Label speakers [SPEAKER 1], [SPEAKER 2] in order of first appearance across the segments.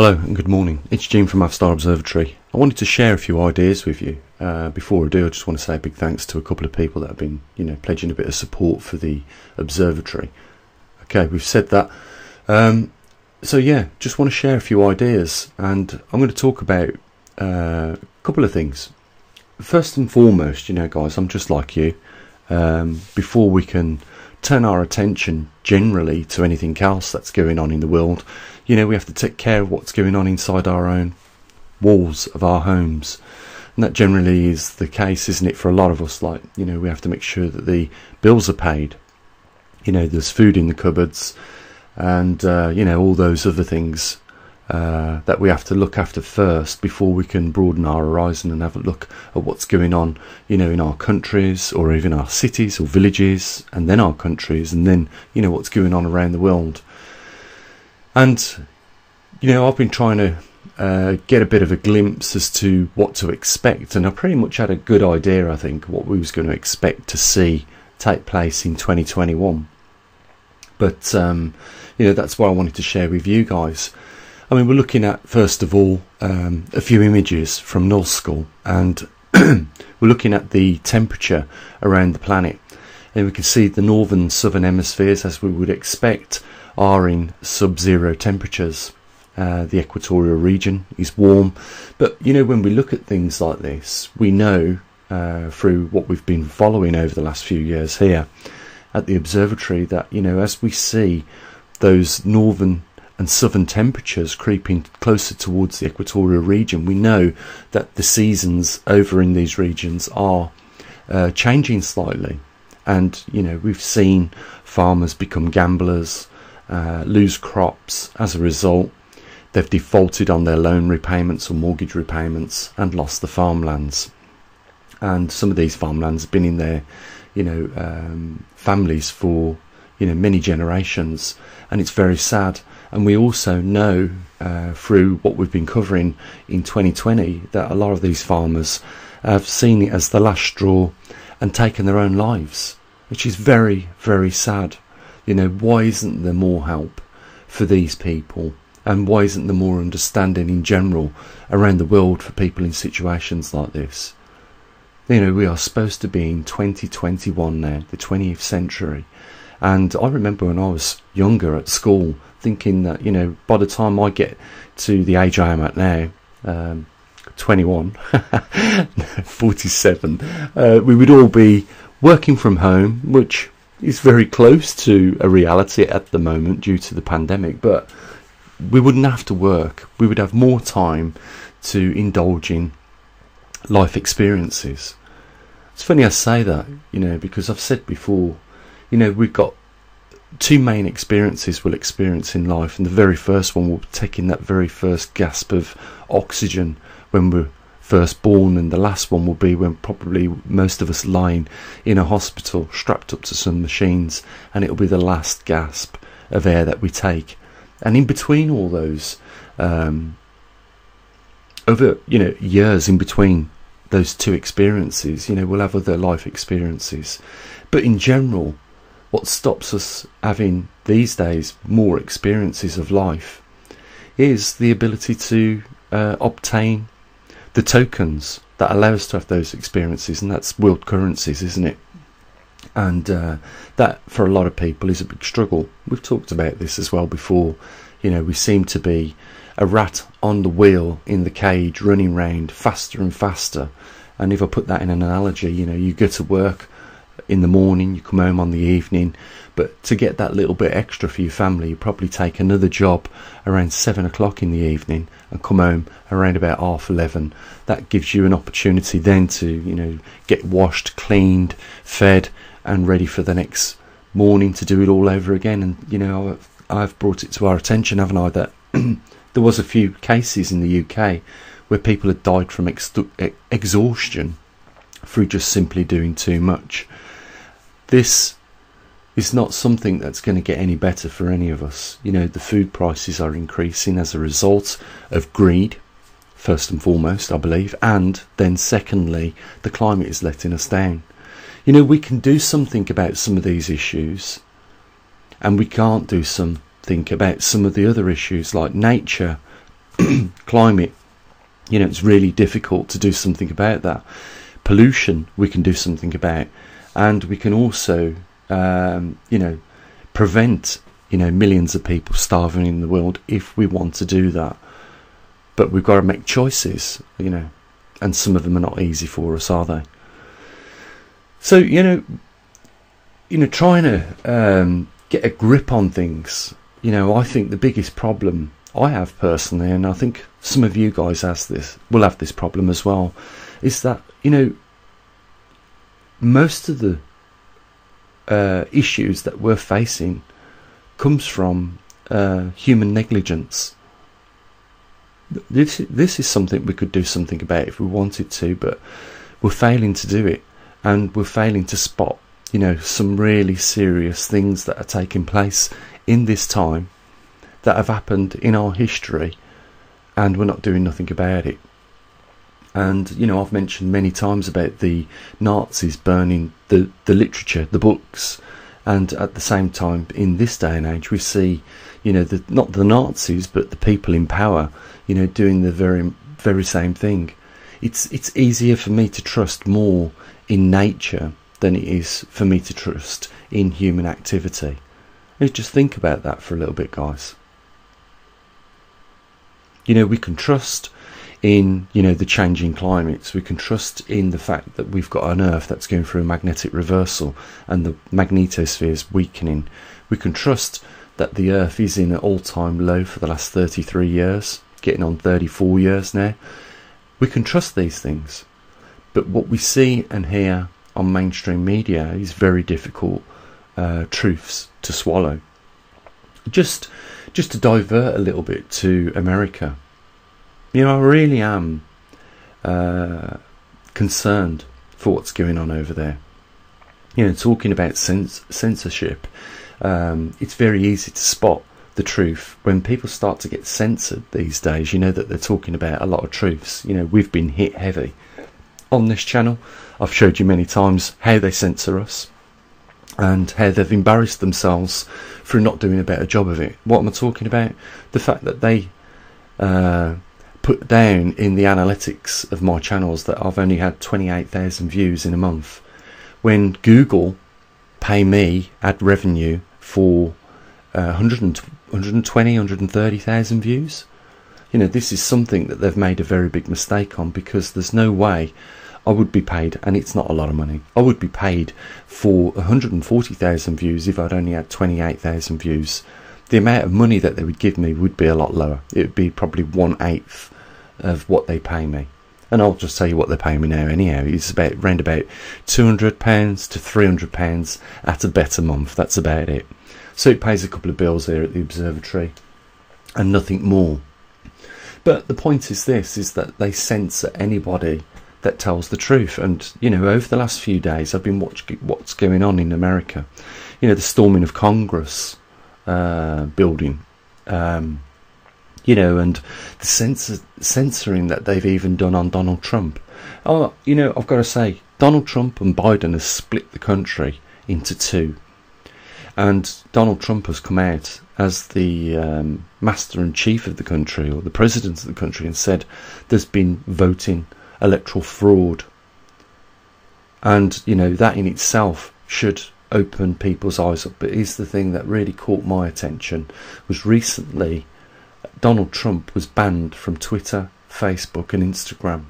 [SPEAKER 1] Hello and good morning. It's Jim from maverickstar Observatory. I wanted to share a few ideas with you. Before I do, I just want to say a big thanks to a couple of people that have been, pledging a bit of support for the observatory. Okay, we've said that. So yeah, just want to share a few ideas, and I'm going to talk about a couple of things. First and foremost, guys, I'm just like you. Before we can turn our attention generally to anything else that's going on in the world, we have to take care of what's going on inside our own walls of our homes. And that generally is the case, isn't it, for a lot of us? Like, we have to make sure that the bills are paid. There's food in the cupboards, and all those other things that we have to look after first before we can broaden our horizon and have a look at what's going on, in our countries, or even our cities or villages, and then our countries, and then what's going on around the world. And I've been trying to get a bit of a glimpse as to what to expect, and I pretty much had a good idea, I think, what we was going to expect to see take place in 2021. But that's what I wanted to share with you guys. I mean, we're looking at, first of all, a few images from null school, and we're looking at the temperature around the planet, and we can see the northern southern hemispheres, as we would expect, are in sub-zero temperatures. The equatorial region is warm, but when we look at things like this, we know through what we've been following over the last few years here at the observatory that as we see those northern and southern temperatures creeping closer towards the equatorial region, we know that the seasons over in these regions are changing slightly. And we've seen farmers become gamblers, lose crops as a result. They've defaulted on their loan repayments or mortgage repayments and lost the farmlands. And some of these farmlands have been in their families for many generations, and it's very sad. And we also know through what we've been covering in 2020 that a lot of these farmers have seen it as the last straw and taken their own lives, which is very, very sad. Why isn't there more help for these people, and why isn't there more understanding in general around the world for people in situations like this? We are supposed to be in 2021 now, the 20th century. And I remember when I was younger at school thinking that, by the time I get to the age I am at now, 21, 47, we would all be working from home, which is very close to a reality at the moment due to the pandemic. But we wouldn't have to work. We would have more time to indulge in life experiences. It's funny I say that, because I've said before, we've got two main experiences we'll experience in life, and the very first one will be taking that very first gasp of oxygen when we're first born, and the last one will be when probably most of us lying in a hospital strapped up to some machines, and it'll be the last gasp of air that we take. And in between all those over years in between those two experiences, we'll have other life experiences. But in general, what stops us having these days more experiences of life is the ability to obtain the tokens that allow us to have those experiences, and that's world currencies, isn't it? And that for a lot of people is a big struggle. We've talked about this as well before. We seem to be a rat on the wheel in the cage, running round faster and faster. And if I put that in an analogy, you go to work in the morning, you come home on the evening, but to get that little bit extra for your family, you probably take another job around 7 o'clock in the evening and come home around about 11:30. That gives you an opportunity then to get washed, cleaned, fed, and ready for the next morning to do it all over again. And I've brought it to our attention, haven't I, that there was a few cases in the UK where people had died from exhaustion through just simply doing too much. This is not something that's going to get any better for any of us. The food prices are increasing as a result of greed, first and foremost, I believe, and then secondly, the climate is letting us down. We can do something about some of these issues, and we can't do something about some of the other issues, like nature Climate, you know, it's really difficult to do something about that. Pollution, we can do something about, and we can also, you know, prevent, you know, millions of people starving in the world if we want to do that. But we've got to make choices, you know, and some of them are not easy for us, are they? So, you know, trying to get a grip on things, you know, I think the biggest problem I have personally, and I think some of you guys will have this problem as well, is that, you know, most of the issues that we're facing comes from human negligence. This is something we could do something about if we wanted to, but we're failing to do it, and we're failing to spot, you know, some really serious things that are taking place in this time that have happened in our history, and we're not doing nothing about it. And, you know, I've mentioned many times about the Nazis burning the literature, the books, and at the same time, in this day and age, we see, you know, not the Nazis, but the people in power, you know, doing the very same thing. It's easier for me to trust more in nature than it is for me to trust in human activity. Let's just think about that for a little bit, guys. You know, we can trust in, you know, the changing climates. We can trust in the fact that we've got an Earth that's going through a magnetic reversal and the magnetosphere is weakening. We can trust that the Earth is in an all-time low for the last 33 years, getting on 34 years now. We can trust these things. But what we see and hear on mainstream media is very difficult truths to swallow. Just to divert a little bit to America, you know, I really am concerned for what's going on over there. You know, talking about censorship, it's very easy to spot the truth when people start to get censored these days. You know that they're talking about a lot of truths. You know, we've been hit heavy on this channel. I've showed you many times how they censor us and how they've embarrassed themselves for not doing a better job of it. What am I talking about? The fact that they put down in the analytics of my channels that I've only had 28,000 views in a month, when Google pay me ad revenue for 120, 130,000 views. You know, this is something that they've made a very big mistake on, because there's no way I would be paid, and it's not a lot of money, I would be paid for 140,000 views if I'd only had 28,000 views. The amount of money that they would give me would be a lot lower. It would be probably 1/8 of what they pay me. And I'll just tell you what they're paying me now anyhow. It's around about £200 to £300 at a better month. That's about it. So it pays a couple of bills there at the observatory and nothing more. But the point is this, is that they censor anybody that tells the truth. And, you know, over the last few days I've been watching what's going on in America. You know, the storming of Congress building, you know, and the censoring that they've even done on Donald Trump. Oh, you know, I've got to say, Donald Trump and Biden has split the country into two. And Donald Trump has come out as the master and chief of the country, or the president of the country, and said there's been voting electoral fraud. And, you know, that in itself should open people's eyes up. But here's the thing that really caught my attention, was recently Donald Trump was banned from Twitter, Facebook and Instagram.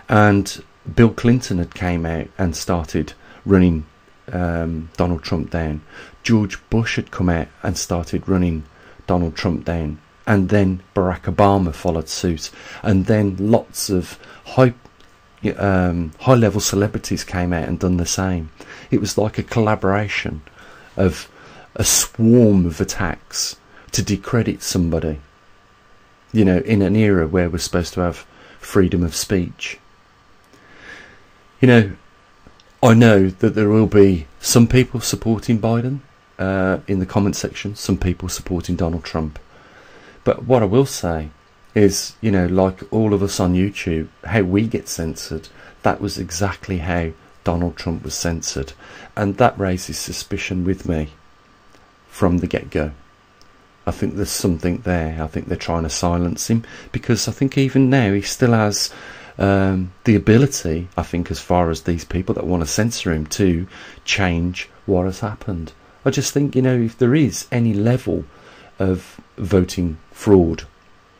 [SPEAKER 1] And Bill Clinton had came out and started running Donald Trump down. George Bush had come out and started running Donald Trump down. And then Barack Obama followed suit. And then lots of high-level celebrities came out and done the same. It was like a collaboration of a swarm of attacks to discredit somebody, you know, in an era where we're supposed to have freedom of speech. You know, I know that there will be some people supporting Biden in the comment section, some people supporting Donald Trump. But what I will say is, you know, like all of us on YouTube, how we get censored, that was exactly how Donald Trump was censored. And that raises suspicion with me from the get-go. I think there's something there. I think they're trying to silence him, because I think even now he still has the ability, I think, as far as these people that want to censor him, to change what has happened. I just think, you know, if there is any level of voting fraud,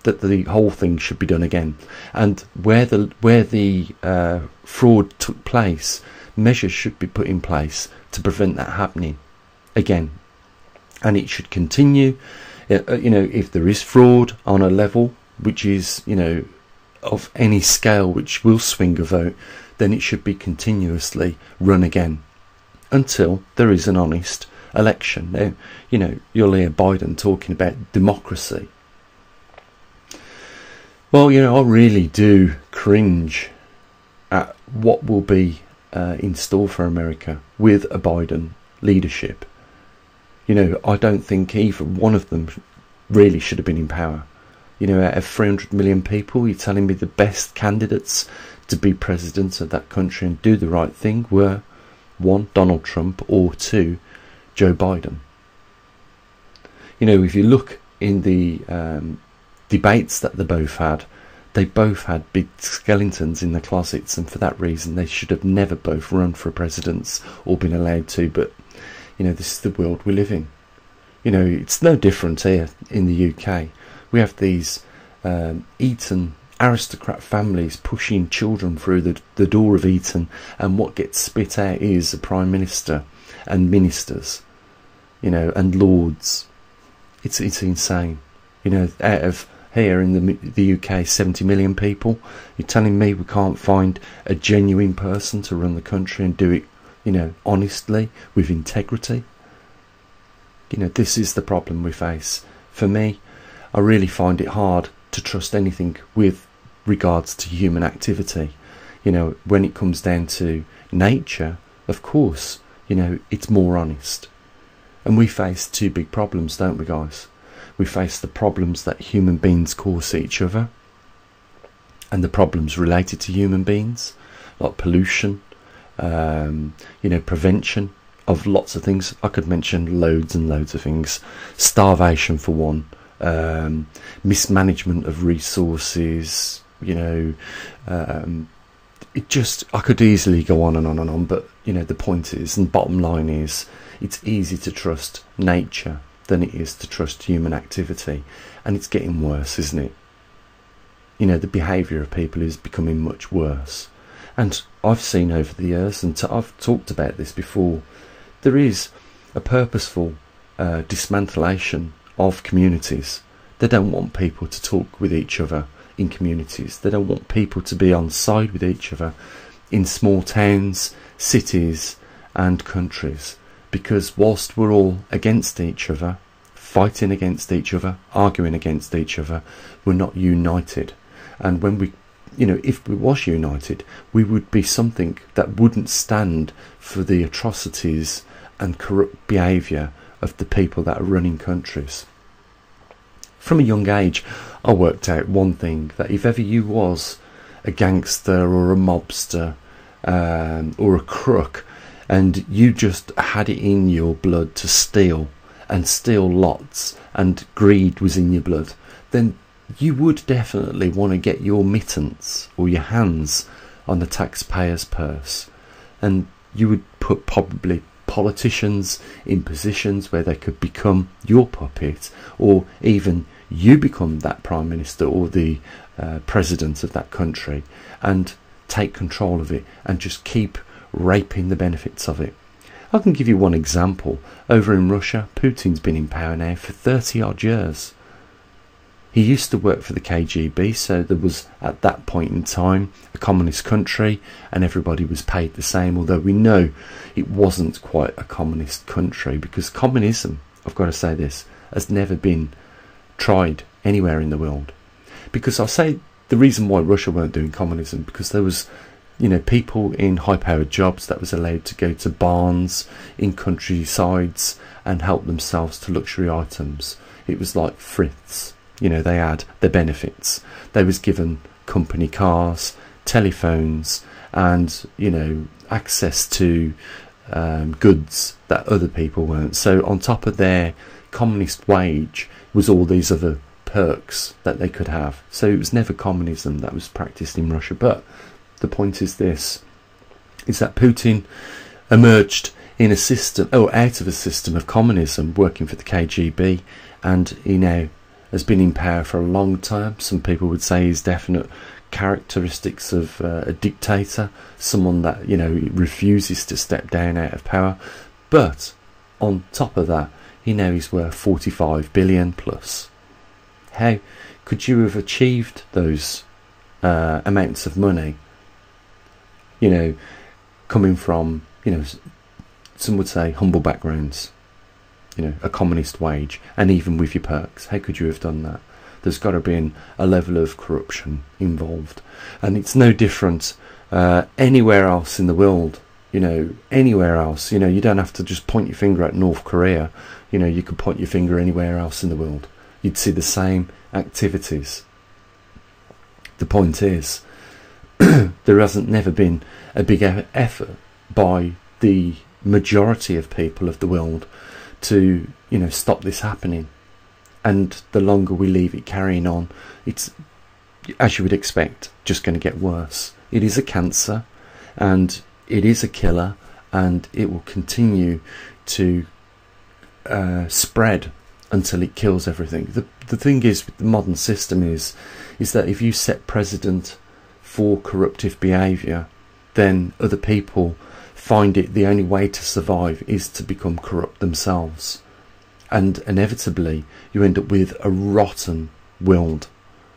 [SPEAKER 1] that the whole thing should be done again. And where the fraud took place, measures should be put in place to prevent that happening again. And it should continue. You know, if there is fraud on a level which is, you know, of any scale which will swing a vote, then it should be continuously run again until there is an honest election. Now, you know, you'll hear Biden talking about democracy. Well, you know, I really do cringe at what will be in store for America with a Biden leadership. You know, I don't think either one of them really should have been in power. You know, out of 300 million people, you're telling me the best candidates to be president of that country and do the right thing were, 1, Donald Trump, or 2, Joe Biden. You know, if you look in the debates that they both had big skeletons in the closets, and for that reason they should have never both run for presidents or been allowed to. But, you know, this is the world we live in. You know, it's no different here in the UK. We have these Eton aristocrat families pushing children through the door of Eton, and what gets spit out is a Prime Minister and ministers, you know, and lords. It's insane. You know, out of here in the UK, 70 million people, you're telling me we can't find a genuine person to run the country and do it, you know, honestly, with integrity? You know, this is the problem we face. For me, I really find it hard to trust anything with regards to human activity. You know, when it comes down to nature, of course, you know, it's more honest. And we face two big problems, don't we, guys? We face the problems that human beings cause each other, and the problems related to human beings, like pollution, you know, prevention of lots of things. I could mention loads and loads of things. Starvation for one, mismanagement of resources, you know, I could easily go on and on and on, but, you know, the point is, and bottom line is, it's easy to trust nature than it is to trust human activity, and it's getting worse, isn't it? You know, the behaviour of people is becoming much worse. And I've seen over the years, and I've talked about this before, there is a purposeful dismantlation of communities. They don't want people to talk with each other in communities. They don't want people to be on side with each other in small towns, cities and countries, because whilst we're all against each other, fighting against each other, arguing against each other, we're not united. And when we, you know, if we was united, we would be something that wouldn't stand for the atrocities and corrupt behaviour of the people that are running countries. From a young age, I worked out one thing, that if ever you was a gangster or a mobster or a crook, and you just had it in your blood to steal, and steal lots, and greed was in your blood, then you would definitely want to get your mittens or your hands on the taxpayer's purse, and you would put probably politicians in positions where they could become your puppet, or even you become that Prime Minister or the President of that country, and take control of it and just keep raping the benefits of it. I can give you one example. Over in Russia, Putin's been in power now for 30 odd years. He used to work for the KGB, so there was at that point in time a communist country and everybody was paid the same, although we know it wasn't quite a communist country, because communism, I've got to say this, has never been tried anywhere in the world. Because I'll say the reason why Russia weren't doing communism, because there was, you know, people in high-powered jobs that was allowed to go to barns in countrysides and help themselves to luxury items. It was like Fritz. You know, they had their benefits. They was given company cars, telephones, and, you know, access to goods that other people weren't. So on top of their communist wage was all these other perks that they could have. So it was never communism that was practiced in Russia. But the point is this, is that Putin emerged in a system, out of a system of communism, working for the KGB, and he now has been in power for a long time. Some people would say he's definite characteristics of a dictator, someone that, you know, refuses to step down out of power. But on top of that, he now is worth 45 billion plus. How could you have achieved those amounts of money, you know, coming from, you know, some would say humble backgrounds, you know, a communist wage, and even with your perks? How could you have done that? There's got to be a level of corruption involved, and it's no different anywhere else in the world. You know, anywhere else. You know, you don't have to just point your finger at North Korea. You know, you could point your finger anywhere else in the world. You'd see the same activities. The point is, there hasn't never been a big effort by the majority of people of the world to, you know, stop this happening. And the longer we leave it carrying on, it's, as you would expect, just going to get worse. It is a cancer, and it is a killer, and it will continue to spread until it kills everything. The thing is with the modern system is that if you set precedent for corruptive behaviour, then other people find it the only way to survive is to become corrupt themselves. And inevitably you end up with a rotten world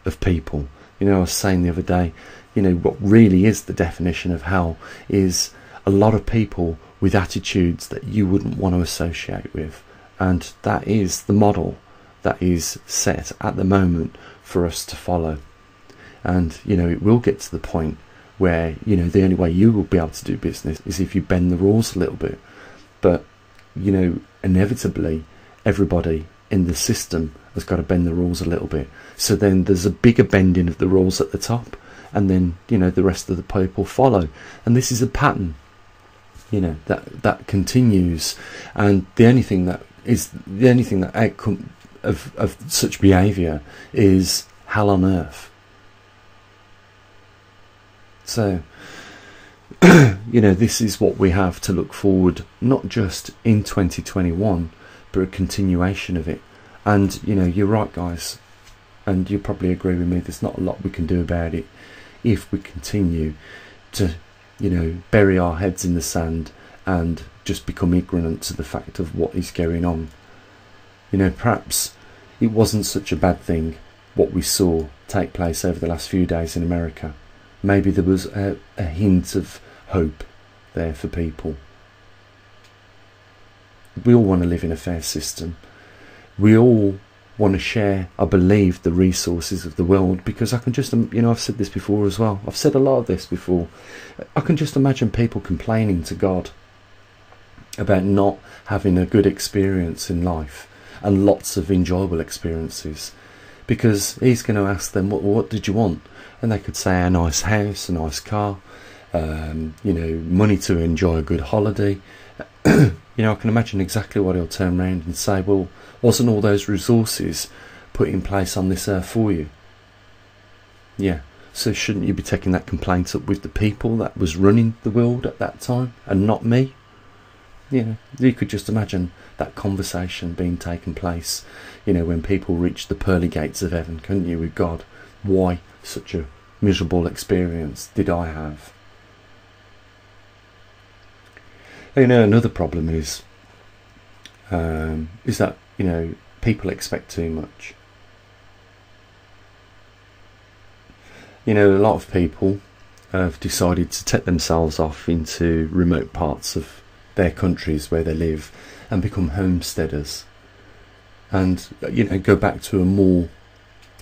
[SPEAKER 1] of people. You know, I was saying the other day, you know, what really is the definition of hell is a lot of people with attitudes that you wouldn't want to associate with. And that is the model that is set at the moment for us to follow. And, you know, it will get to the point where, you know, the only way you will be able to do business is if you bend the rules a little bit. But, you know, inevitably everybody in the system has got to bend the rules a little bit. So then there's a bigger bending of the rules at the top, and then, you know, the rest of the people follow. And this is a pattern, you know, that continues. And the only thing that outcome of such behaviour is hell on earth. So, you know, this is what we have to look forward, not just in 2021, but a continuation of it. And, you know, you're right, guys, and you probably agree with me, there's not a lot we can do about it if we continue to, you know, bury our heads in the sand and just become ignorant to the fact of what is going on. You know, perhaps it wasn't such a bad thing what we saw take place over the last few days in America. Maybe there was a hint of hope there for people. We all want to live in a fair system. We all want to share, I believe, the resources of the world, because I can just, you know, I've said this before as well. I've said a lot of this before. I can just imagine people complaining to God about not having a good experience in life and lots of enjoyable experiences, because he's going to ask them, what did you want? And they could say a nice house, a nice car, you know, money to enjoy a good holiday. You know, I can imagine exactly what he'll turn around and say, well, wasn't all those resources put in place on this earth for you? Yeah, so shouldn't you be taking that complaint up with the people that was running the world at that time and not me? You know, you could just imagine that conversation being taken place, you know, when people reach the pearly gates of heaven, couldn't you, with God? Why such a miserable experience did I have? You know, another problem is that, you know, people expect too much. You know, a lot of people have decided to take themselves off into remote parts of their countries where they live and become homesteaders, and, you know, go back to a more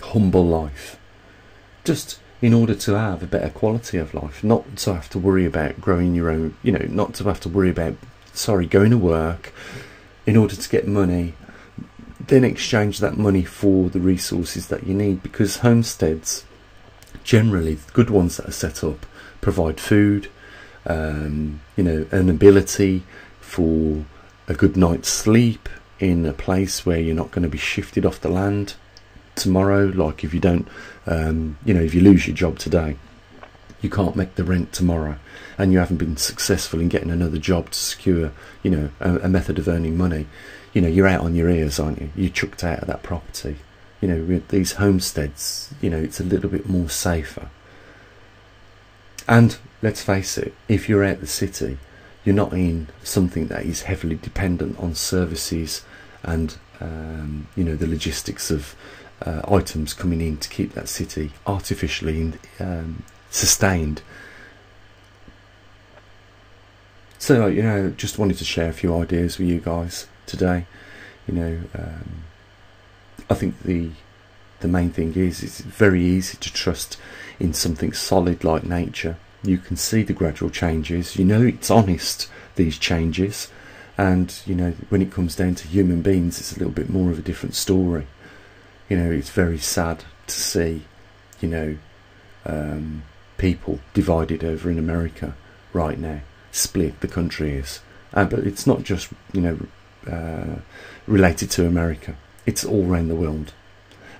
[SPEAKER 1] humble life, just in order to have a better quality of life, not to have to worry about growing your own, you know, not to have to worry about, going to work in order to get money, then exchange that money for the resources that you need, because homesteads, generally the good ones that are set up, provide food, you know, an ability for a good night's sleep in a place where you're not going to be shifted off the land tomorrow. Like if you don't, you know, if you lose your job today, you can't make the rent tomorrow, and you haven't been successful in getting another job to secure, you know, a method of earning money. You know, you're out on your ears, aren't you? You're chucked out of that property. You know, with these homesteads, you know, it's a little bit more safer. And let's face it, if you're out the city, you're not in something that is heavily dependent on services and you know, the logistics of items coming in to keep that city artificially sustained. So, you know, just wanted to share a few ideas with you guys today. You know, I think the main thing is it's very easy to trust in something solid like nature. You can see the gradual changes, you know it's honest, these changes, and you know when it comes down to human beings it's a little bit more of a different story. You know, it's very sad to see, you know, people divided over in America right now, split the country is, but it's not just, you know, related to America, it's all around the world.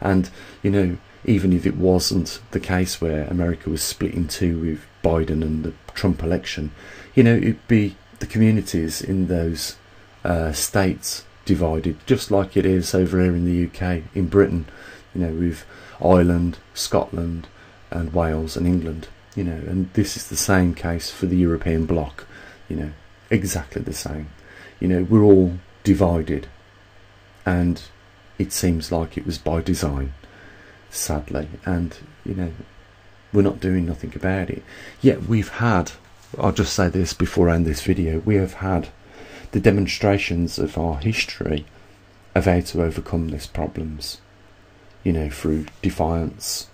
[SPEAKER 1] And you know, even if it wasn't the case where America was split in two with Biden and the Trump election, you know, it'd be the communities in those states divided, just like it is over here in the UK, in Britain, you know, with Ireland, Scotland and Wales and England, you know, and this is the same case for the European bloc, you know, exactly the same. You know, we're all divided, and it seems like it was by design, sadly, and you know, we're not doing nothing about it. Yet we've had, I'll just say this before I end this video, we have had the demonstrations of our history of how to overcome these problems, you know, through defiance,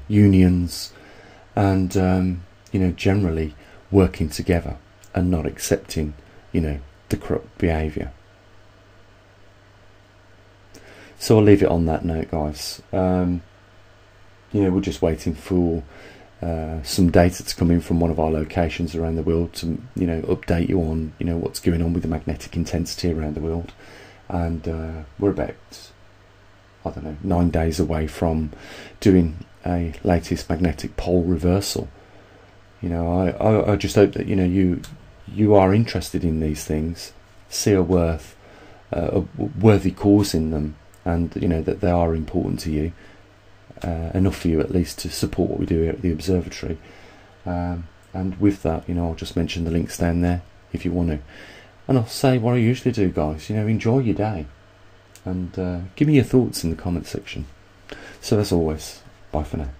[SPEAKER 1] unions, and you know, generally working together and not accepting, you know, the corrupt behaviour. So I'll leave it on that note, guys. You know, we're just waiting for some data to come in from one of our locations around the world to, you know, update you on, you know, what's going on with the magnetic intensity around the world. And we're about, I don't know, 9 days away from doing a latest magnetic pole reversal. You know, I just hope that, you know, you are interested in these things, see a worthy cause in them, and you know that they are important to you, enough for you at least to support what we do here at the observatory. And with that, you know, I'll just mention the links down there if you want to, and I'll say what I usually do, guys. You know, enjoy your day, and give me your thoughts in the comment section. So as always, bye for now.